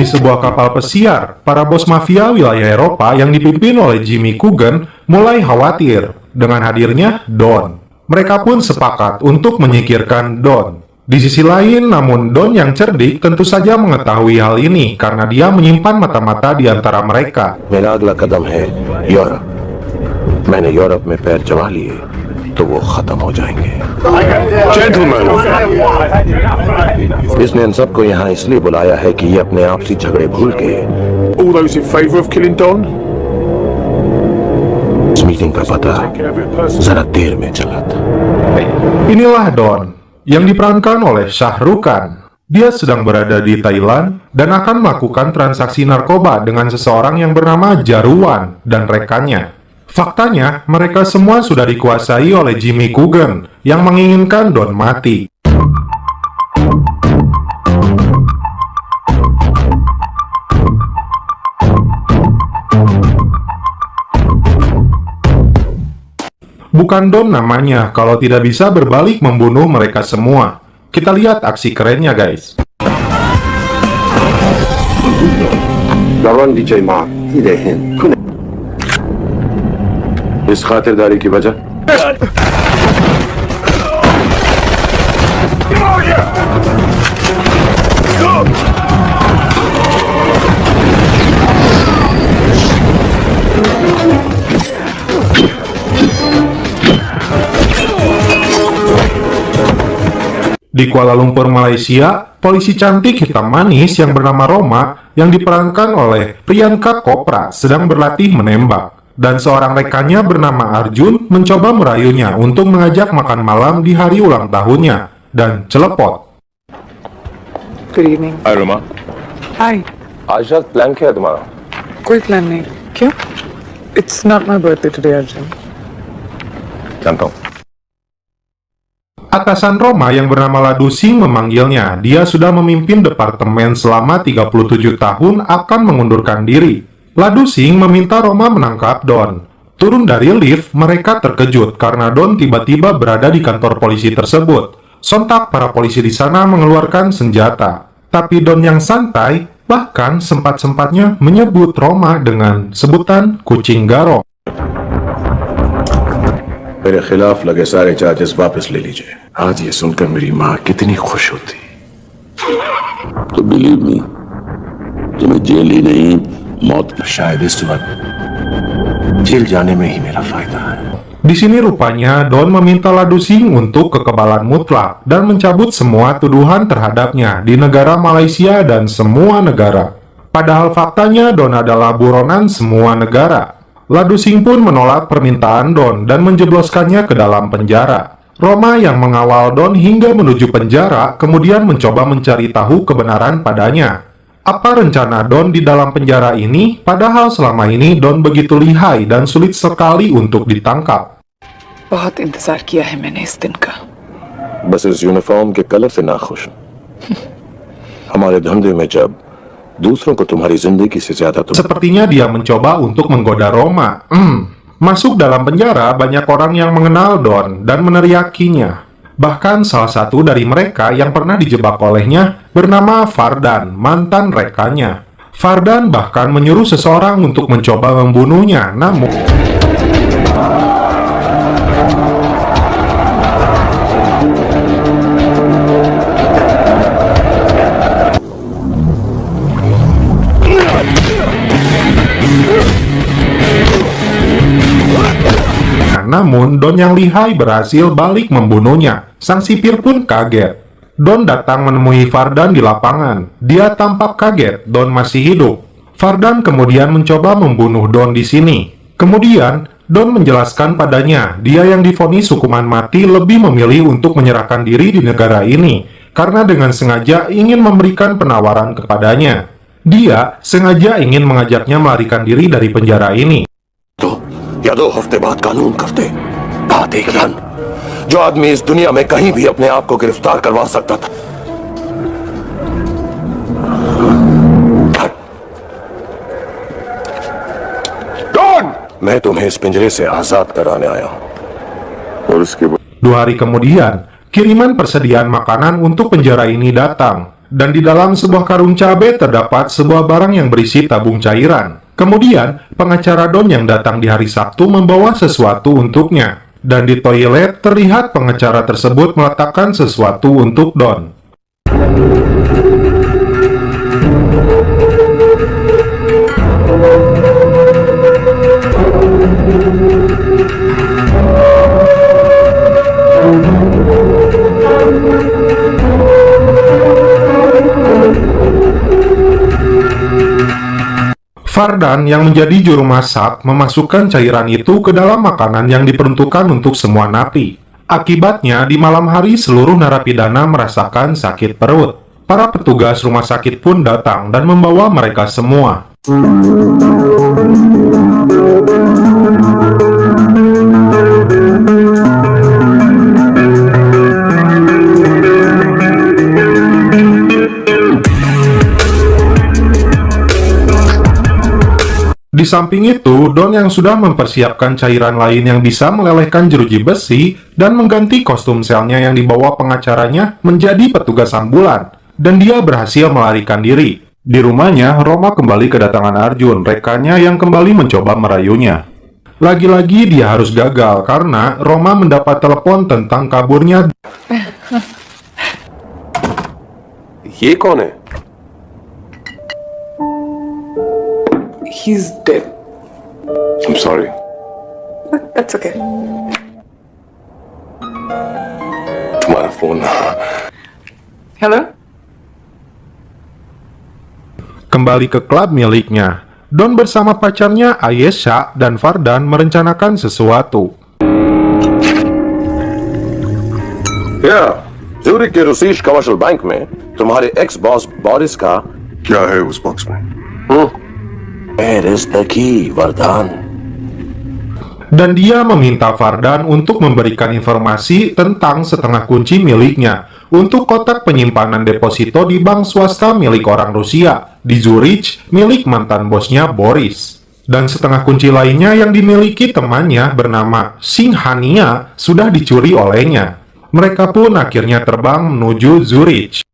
sebuah kapal pesiar, para bos mafia wilayah Eropa yang dipimpin oleh Jimmy Coogan mulai khawatir dengan hadirnya Don. Mereka pun sepakat untuk menyingkirkan Don. Di sisi lain, namun Don yang cerdik tentu saja mengetahui hal ini karena dia menyimpan mata-mata di antara mereka. मेरा अगला कदम है यूरोप। मैंने यूरोप में पैर जमा लिए तो वो खत्म हो जाएंगे। जेंटलमैन, इसने इन सबको यहाँ इसलिए बुलाया है कि ये अपने आपसी झगड़े भूल के All those in favour of killing Don? इस मीटिंग का पता जरा देर में चला था। Inilah Don yang diperankan oleh Shah Rukh Khan. Dia sedang berada di Thailand dan akan melakukan transaksi narkoba dengan seseorang yang bernama Jarwan dan rekannya. Faktanya, mereka semua sudah dikuasai oleh Jimmy Coogan yang menginginkan Don mati. Bukan Don namanya kalau tidak bisa berbalik membunuh mereka semua. Kita lihat aksi kerennya, guys. Jarwan DJ Mark, इस खातिरदारी की वजह Di Kuala Lumpur, Malaysia, polisi cantik hitam manis yang bernama Roma yang diperankan oleh Priyanka Chopra sedang berlatih menembak. Dan seorang rekannya bernama Arjun mencoba merayunya untuk mengajak makan malam di hari ulang tahunnya, dan celepot. Good evening. हाय रोमा, Hi. आज रात प्लान क्या है तुम्हारा? कोई प्लान नहीं. क्यों? It's not my birthday today, Arjun. जानता हूँ। Atasan Roma yang bernama Ladu Singh memanggilnya. Dia sudah memimpin departemen selama 37 tahun akan mengundurkan diri. Ladu Singh meminta Roma menangkap Don. Turun dari lift, mereka terkejut karena Don tiba-tiba berada di kantor polisi tersebut. Sontak para polisi di sana mengeluarkan senjata. Tapi Don yang santai, bahkan sempat-sempatnya menyebut Roma dengan sebutan kucing garong. मेरे खिलाफ लगे सारे चार्जेस वापस ले लीजिए। आज ये सुनकर मेरी माँ कितनी खुश होती। तो बिलीव मी, तुम्हें जेल ही नहीं मौत शायद इस वक्त जेल जाने में ही मेरा फायदा है। Di sini rupanya Don meminta Ladu Singh untuk kekebalan mutlak dan mencabut semua tuduhan terhadapnya di negara Malaysia dan semua negara. Padahal faktanya Don adalah buronan semua negara. Ladu Singh pun menolak permintaan Don dan menjebloskannya ke dalam penjara. Roma yang mengawal Don hingga menuju penjara kemudian mencoba mencari tahu kebenaran padanya. Apa rencana Don di dalam penjara ini, padahal selama ini Don begitu lihai dan sulit sekali untuk ditangkap. बहुत इंतजार किया है मैंने इस दिन का. बस इस यूनिफॉर्म के कलर से नाखुश हूं। हमारे धंधे में जब दूसरों को तुम्हारी जिंदगी से ज्यादा Sepertinya dia mencoba untuk menggoda Roma. Masuk dalam penjara, banyak orang yang mengenal Don dan meneriakinya. Bahkan salah satu dari mereka yang pernah dijebak olehnya bernama Fardan, mantan rekannya. Fardan bahkan menyuruh seseorang untuk mencoba membunuhnya, namun Don yang lihai berhasil balik membunuhnya. Sang sipir pun kaget. Don datang menemui Fardan di lapangan. Dia tampak kaget Don masih hidup. Fardan kemudian mencoba membunuh Don di sini. Kemudian, Don menjelaskan padanya, dia yang divonis hukuman mati lebih memilih untuk menyerahkan diri di negara ini, karena dengan sengaja ingin memberikan penawaran kepadanya. Dia sengaja ingin mengajaknya melarikan diri dari penjara ini. या 2 हफ्ते बाद कानून करते बात एक रन जो आदमी इस दुनिया में कहीं भी अपने आप को गिरफ्तार करवा सकता था। डॉन, मैं तुम्हें इस पिंजरे से आजाद कराने आया हूं और उसके 2 hari kemudian, kiriman persediaan makanan untuk penjara ini datang. Dan di dalam sebuah karung cabai terdapat sebuah barang yang berisi tabung cairan. Kemudian, pengacara Don yang datang di hari Sabtu membawa sesuatu untuknya. Dan di toilet terlihat pengacara tersebut meletakkan sesuatu untuk Don. Vardan yang menjadi juru masak memasukkan cairan itu ke dalam makanan yang diperuntukkan untuk semua napi. Akibatnya, di malam hari seluruh narapidana merasakan sakit perut. Para petugas rumah sakit pun datang dan membawa mereka semua. Di samping itu, Don yang sudah mempersiapkan cairan lain yang bisa melelehkan jeruji besi dan mengganti kostum selnya yang dibawa pengacaranya menjadi petugas ambulan, dan dia berhasil melarikan diri. Di rumahnya, Roma kembali kedatangan Arjun, rekannya yang kembali mencoba merayunya. Lagi-lagi dia harus gagal karena Roma mendapat telepon tentang kaburnya. ये कौन है? He's dead. I'm sorry. That's okay. तुम्हारा phone. Hello? Kembali ke klub miliknya, Don bersama pacarnya Ayesha dan Vardan merencanakan sesuatu. क्या ज्यूरिक के रूसीश commercial bank में तुम्हारे ex boss Boris का क्या है उस बॉक्स में? Where is the key, Vardan? Dan dia meminta Vardan untuk memberikan informasi tentang setengah kunci miliknya untuk kotak penyimpanan deposito di bank swasta milik orang Rusia di Zurich milik mantan bosnya Boris. Dan setengah kunci lainnya yang dimiliki temannya bernama Singhania sudah dicuri olehnya. Mereka pun akhirnya terbang menuju Zurich.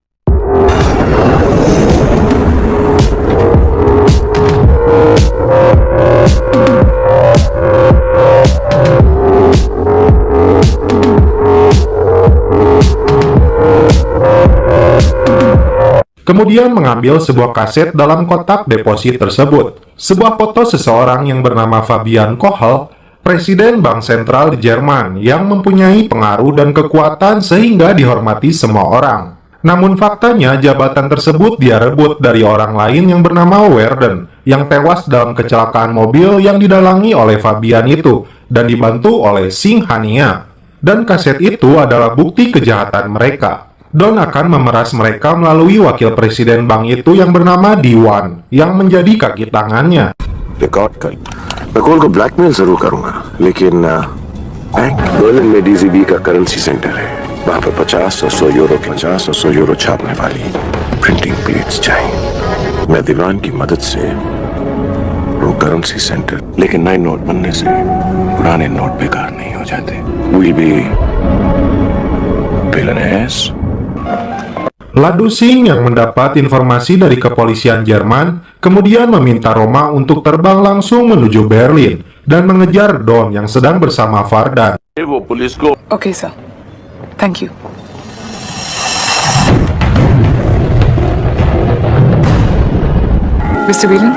Kemudian mengambil sebuah kaset dalam kotak deposit tersebut. Sebuah foto seseorang yang bernama Fabian Kohl, Presiden Bank Sentral di Jerman yang mempunyai pengaruh dan kekuatan sehingga dihormati semua orang. Namun faktanya jabatan tersebut dia rebut dari orang lain yang bernama Werden yang tewas dalam kecelakaan mobil yang didalangi oleh Fabian itu dan dibantu oleh Singhania. Dan kaset itu adalah bukti kejahatan mereka. Don akan memeras mereka melalui wakil presiden bank itu yang bernama Diwan, yang menjadi kaki tangannya. Record कर मैं कॉल को ब्लैकमेल जरूर करूंगा लेकिन bank Berlin में डीजीबी का currency centre है वहां पर 50 और 100 यूरो छापने वाली प्रिंटिंग प्लेट्स चाहिए मैं दीवान की मदद से वो करेंसी सेंटर लेकिन नए नोट बनने से पुराने नोट बेकार नहीं हो जाते will be wellness Ladu Singh yang mendapat informasi dari kepolisian Jerman kemudian meminta Roma untuk terbang langsung menuju Berlin dan mengejar Don yang sedang bersama Vardan. वो पुलिस को Okay, sir. Thank you. Mr. Wieland,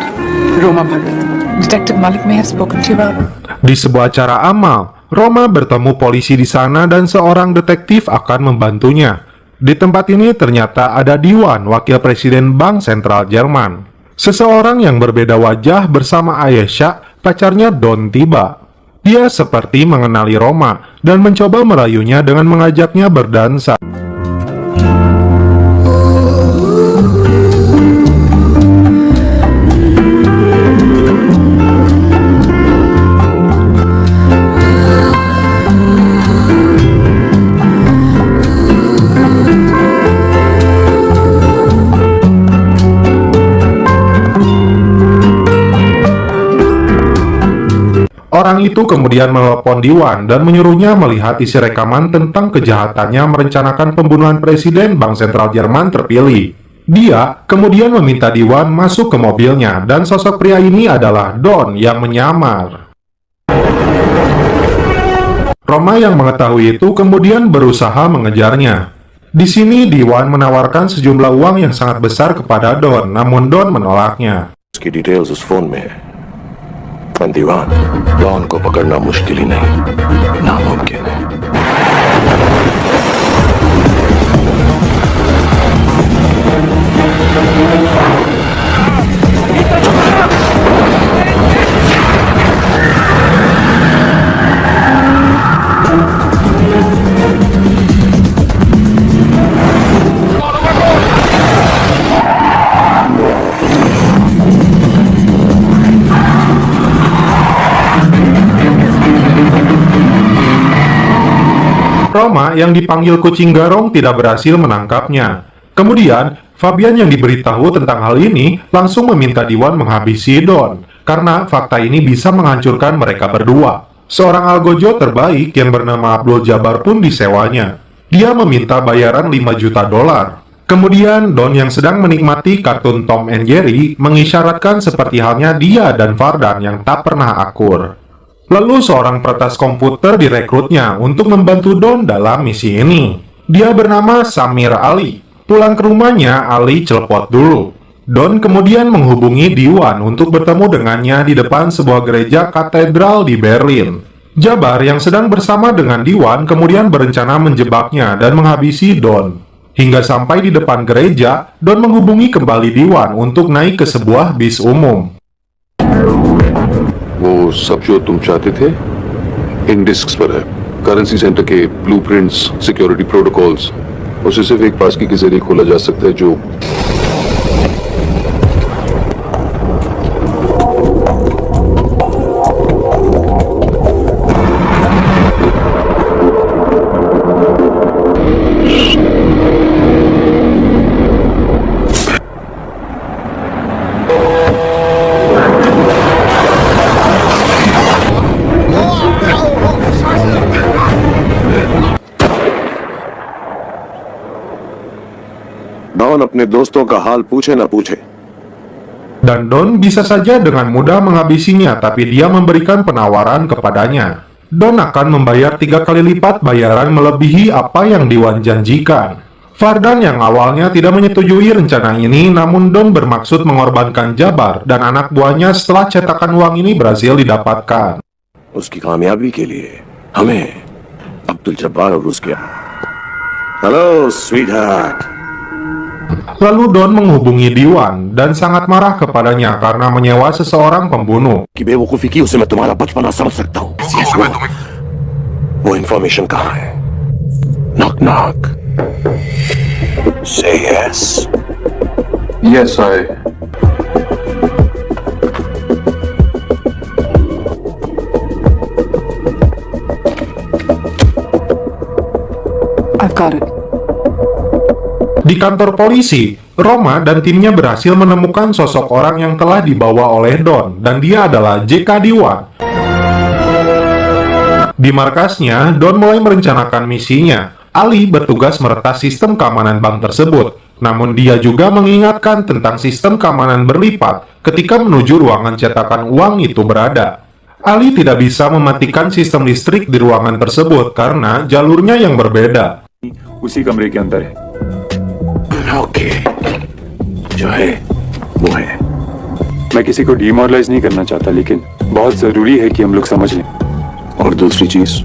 Roma Bhagat. Detective Malik may have spoken to you about it. Di sebuah acara amal, Roma bertemu polisi di sana dan seorang detektif akan membantunya. Di tempat ini ternyata ada Diwan, wakil presiden Bank Sentral Jerman. Seseorang yang berbeda wajah bersama Ayesha, pacarnya Don tiba. Dia seperti mengenali Roma dan mencoba merayunya dengan mengajaknya berdansa. Orang itu kemudian menelepon Diwan dan menyuruhnya melihat isi rekaman tentang kejahatannya merencanakan pembunuhan Presiden Bank Sentral Jerman terpilih. Dia kemudian meminta Diwan masuk ke mobilnya, dan sosok pria ini adalah Don yang menyamar. Roma yang mengetahui itu kemudian berusaha mengejarnya. Di sini Diwan menawarkan sejumlah uang yang sangat besar kepada Don, namun Don menolaknya. उसकी डिटेल्स उस फोन में है। मैं दीवान, डॉन को पकड़ना मुश्किल ही नहीं, नामुमकिन है। Roma yang dipanggil kucing garong tidak berhasil menangkapnya. Kemudian, Fabian yang diberitahu tentang hal ini langsung meminta Diwan menghabisi Don, karena fakta ini bisa menghancurkan mereka berdua. Seorang algojo terbaik yang bernama Abdul Jabbar pun disewanya. Dia meminta bayaran 5 juta dolar. Kemudian, Don yang sedang menikmati kartun Tom and Jerry mengisyaratkan seperti halnya dia dan Vardan yang tak pernah akur. Lalu seorang peretas komputer direkrutnya untuk membantu Don dalam misi ini. Dia bernama Samir Ali. Pulang ke rumahnya, Ali celepot dulu. Don kemudian menghubungi Diwan untuk bertemu dengannya di depan sebuah gereja katedral di Berlin. Jabbar yang sedang bersama dengan Diwan kemudian berencana menjebaknya dan menghabisi Don. Hingga sampai di depan gereja, Don menghubungi kembali Diwan untuk naik ke sebuah bis umum. वो सब जो तुम चाहते थे इन डिस्क्स पर है। Currency centre के blueprints, security protocols, उसे सिर्फ एक पासकी के जरिए खोला जा सकता है जो डॉन अपने दोस्तों का हाल पूछे ना पूछे। Dan Don bisa saja dengan mudah menghabisinya, tapi dia memberikan penawaran kepadanya. Don akan membayar 3 kali lipat bayaran melebihi apa yang Diwan janjikan. Vardan yang awalnya tidak menyetujui rencana ini, namun Don bermaksud mengorbankan Jabbar dan anak buahnya setelah cetakan uang ini berhasil didapatkan. उसकी कामयाबी के लिए हमें अब्दुल जब्बार और उसके hello sweetheart. Lalu Don menghubungi Diwan dan sangat marah kepadanya karena menyewa seseorang pembunuh. कि बेवकूफी की उसे मैं तुम्हारा बचपना समझ सकता हूँ। वो इंफॉर्मेशन कहाँ है? Knock knock. Say yes. Yes, I've got it. Di kantor polisi, Roma dan timnya berhasil menemukan sosok orang yang telah dibawa oleh Don, dan dia adalah JK Diwan. Di markasnya, Don mulai merencanakan misinya. Ali bertugas meretas sistem keamanan bank tersebut, namun dia juga mengingatkan tentang sistem keamanan berlipat ketika menuju ruangan cetakan uang itu berada. Ali tidak bisa mematikan sistem listrik di ruangan tersebut karena jalurnya yang berbeda. उसी कमरे के अंदर है। ओके, जो है वो है। मैं किसी को डिमोरलाइज नहीं करना चाहता, लेकिन बहुत जरूरी है कि हम लोग समझ लें। और दूसरी चीज,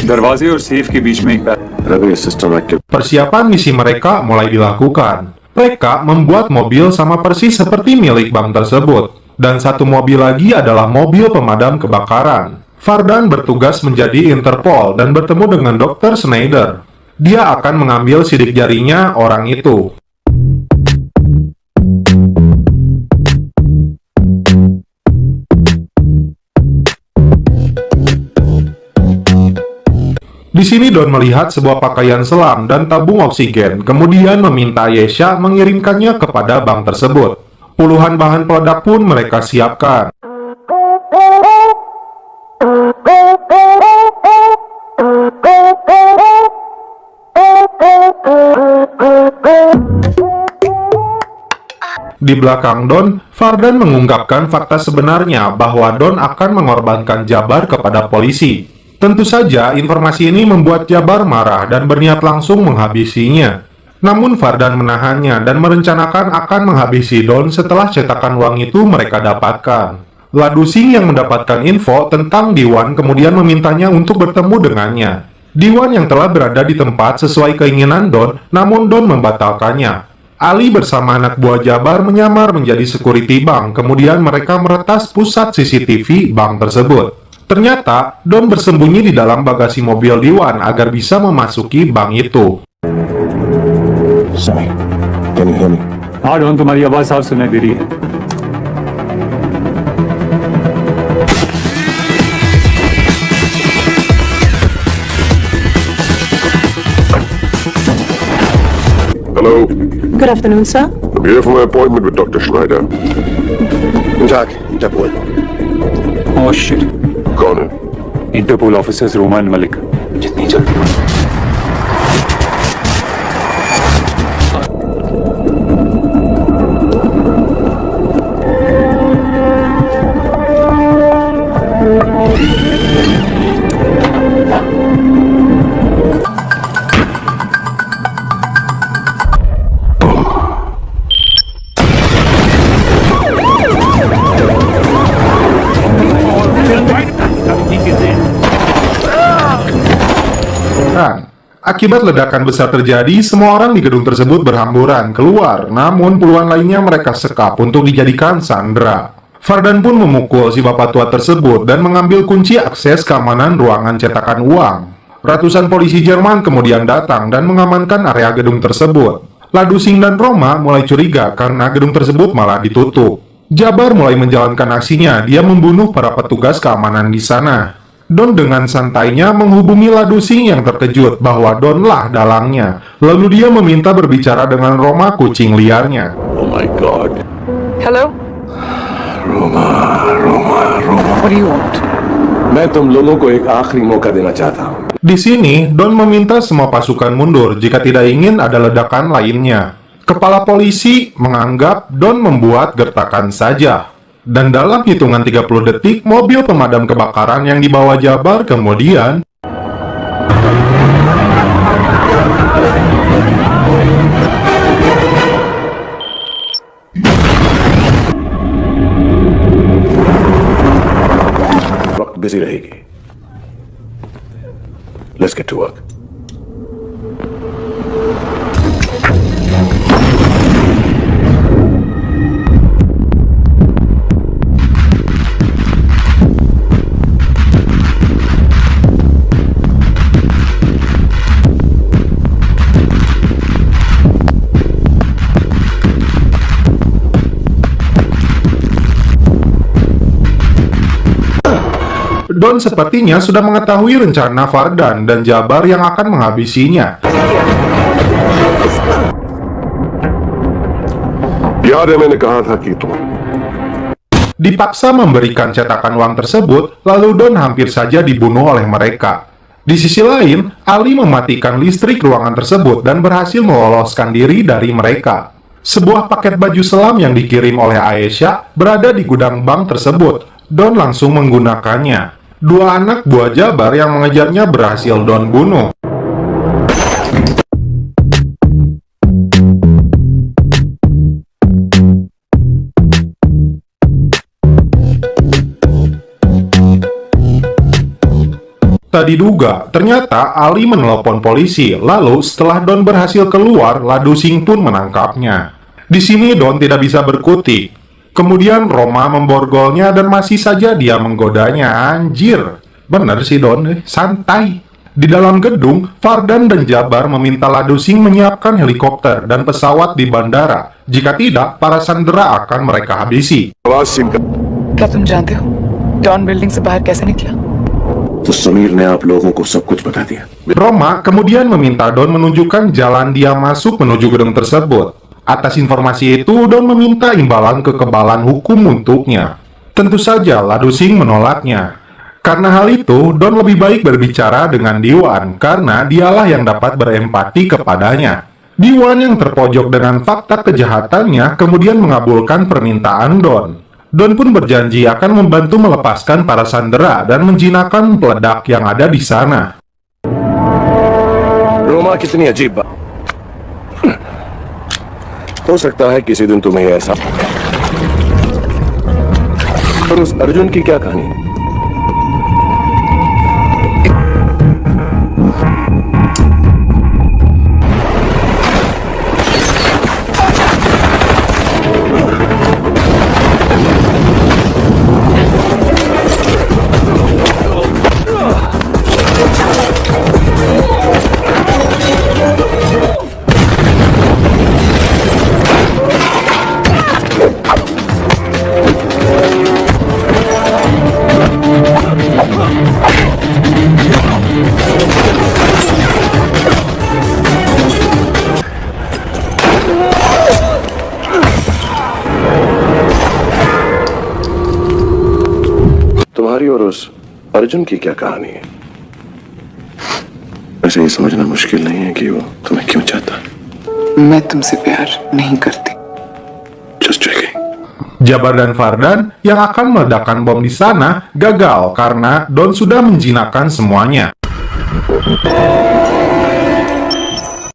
दरवाजे और सेफ के बीच में एक रवि system active. Persiapan misi mereka mulai dilakukan. Mereka membuat mobil sama persis seperti milik bank tersebut. Dan satu mobil lagi adalah mobil pemadam kebakaran. Vardan bertugas menjadi Interpol dan bertemu dengan Dr. Schneider. Dia akan mengambil sidik jarinya orang itu. Di sini Don melihat sebuah pakaian selam dan tabung oksigen, kemudian meminta Yesha mengirimkannya kepada bank tersebut. Puluhan bahan peledak pun mereka siapkan. Di belakang Don, Fardan mengungkapkan fakta sebenarnya bahwa Don akan mengorbankan Jabar kepada polisi. Tentu saja informasi ini membuat Jabar marah dan berniat langsung menghabisinya. Namun Fardan menahannya dan merencanakan akan menghabisi Don setelah cetakan uang itu mereka dapatkan. Ladu Singh yang mendapatkan info tentang Diwan kemudian memintanya untuk bertemu dengannya. Diwan yang telah berada di tempat sesuai keinginan Don, namun Don membatalkannya. Ali bersama anak buah Jabar menyamar menjadi security bank, kemudian mereka meretas pusat CCTV bank tersebut. Ternyata, Don bersembunyi di dalam bagasi mobil Diwan agar bisa memasuki bank itu. Sammy, can you hear me? हाँ डॉन, तुम्हारी आवाज साफ सुनाई दे रही है। Hello, Good afternoon, sir. I'm here for my appointment with Dr. Schneider. Guten Tag, Interpol. Oh shit, कौन है? Interpol officers Roman Malik. जितनी जल्दी Akibat ledakan besar terjadi, semua orang di gedung tersebut berhamburan keluar, namun puluhan lainnya mereka sekap untuk dijadikan sandera. Fardan pun memukul si bapak tua tersebut dan mengambil kunci akses keamanan ruangan cetakan uang. Ratusan polisi Jerman kemudian datang dan mengamankan area gedung tersebut. Ladu Singh dan Roma mulai curiga karena gedung tersebut malah ditutup. Jabar mulai menjalankan aksinya, dia membunuh para petugas keamanan di sana. Don dengan santainya menghubungi Ladu Singh yang terkejut bahwa Donlah dalangnya. Lalu dia meminta berbicara dengan Roma, kucing liarnya. Oh my God. Hello? Roma, Roma, Roma. What do you want? मैं तुम लोगों को एक आखिरी मौका देना चाहता हूँ. Di sini, Don meminta semua pasukan mundur jika tidak ingin ada ledakan lainnya. Kepala polisi menganggap Don membuat gertakan saja. Dan dalam hitungan 30 detik, mobil pemadam kebakaran yang dibawa Jabar kemudian वक्त बिजी रहेगी. Let's get to work. Don sepertinya sudah mengetahui rencana Fardan dan Jabar yang akan menghabisinya. याद है मैंने कहा था कि तुम Dipaksa memberikan cetakan uang tersebut, lalu Don hampir saja dibunuh oleh mereka. Di sisi lain, Ali mematikan listrik ruangan tersebut dan berhasil meloloskan diri dari mereka. Sebuah paket baju selam yang dikirim oleh Aisyah berada di gudang bank tersebut. Don langsung menggunakannya. Dua anak buah Jabar yang mengejarnya berhasil Don bunuh. Tak diduga, ternyata Ali menelepon polisi. Lalu setelah Don berhasil keluar, Ladu Singh pun menangkapnya. Di sini Don tidak bisa berkutik. Kemudian Roma memborgolnya dan masih saja dia menggodanya. Anjir, bener sih Don, santai. Di dalam gedung, Fardan dan Jabar meminta Ladu Singh menyiapkan helikopter dan pesawat di bandara. Jika tidak, para sandera akan mereka habisi. आवाज सुनकर क्या तुम जानते हो don building से बाहर कैसे निकला? तो समीर ने आप लोगों को सब कुछ बता दिया. Roma kemudian meminta Don menunjukkan jalan dia masuk menuju gedung tersebut. Atas informasi itu, Don meminta imbalan kekebalan hukum untuknya. Tentu saja Ladu Singh menolaknya. Karena hal itu, Don lebih baik berbicara dengan Diwan, karena dialah yang dapat berempati kepadanya. Diwan yang terpojok dengan fakta kejahatannya kemudian mengabulkan permintaan Don. Don pun berjanji akan membantu melepaskan para sandera dan menjinakkan peledak yang ada di sana. Roma कितनी अजीब बात हो सकता है किसी दिन तुम्हें ऐसा पर उस अर्जुन की क्या कहानी तुम्हारी और उस अर्जुन की क्या कहानी है वैसे ये समझना मुश्किल नहीं है कि वो तुम्हें क्यों चाहता है मैं तुमसे प्यार नहीं करती। Just checking Jabar dan Fardan yang akan meledakkan bom di sana gagal karena Don sudah menjinakkan semuanya.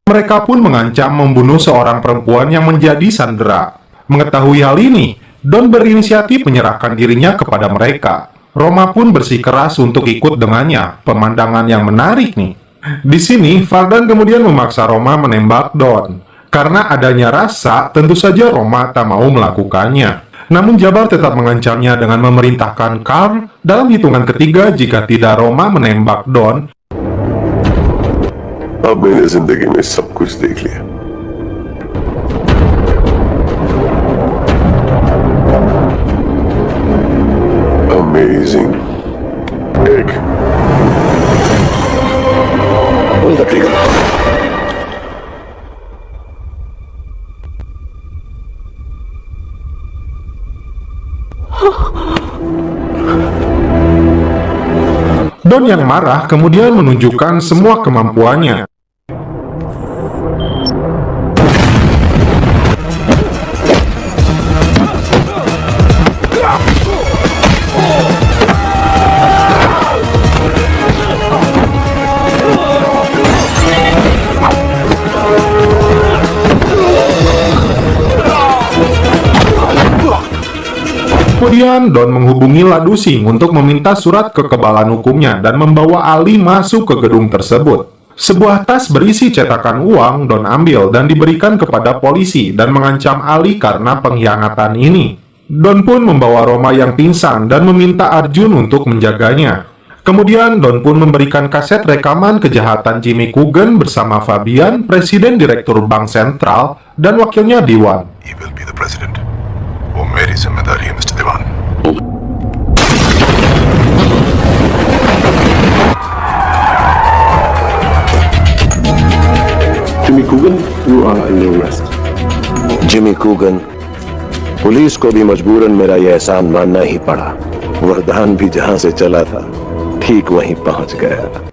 Mereka pun mengancam membunuh seorang perempuan yang menjadi sandera. Mengetahui hal ini, Don berinisiatif menyerahkan dirinya kepada mereka. Roma pun bersikeras untuk ikut dengannya. Pemandangan yang menarik nih. Di sini, Fardan kemudian memaksa Roma menembak Don. Karena adanya rasa, tentu saja Roma tak mau melakukannya. Namun Jabar tetap mengancamnya dengan memerintahkan Carl dalam hitungan ketiga jika tidak Roma menembak Don. अब मैंने जिंदगी में सब कुछ देख लिया अमेजिंग एक Pull the trigger. Don yang marah kemudian menunjukkan semua kemampuannya. Kemudian Don menghubungi Ladusing untuk meminta surat kekebalan hukumnya dan membawa Ali masuk ke gedung tersebut. Sebuah tas berisi cetakan uang Don ambil dan diberikan kepada polisi dan mengancam Ali karena pengkhianatan ini. Don pun membawa Roma yang pingsan dan meminta Arjun untuk menjaganya. Kemudian Don pun memberikan kaset rekaman kejahatan Jimmy Coogan bersama Fabian, Presiden Direktur Bank Sentral, dan wakilnya Diwan. He will be the president. वो मेरी जिम्मेदारी है मिस्टर दीवान Jimmy Coogan, you are under arrest. Jimmy Coogan, police को भी मजबूरन मेरा यह एहसान मानना ही पड़ा। वरदान भी जहां से चला था ठीक वहीं पहुंच गया।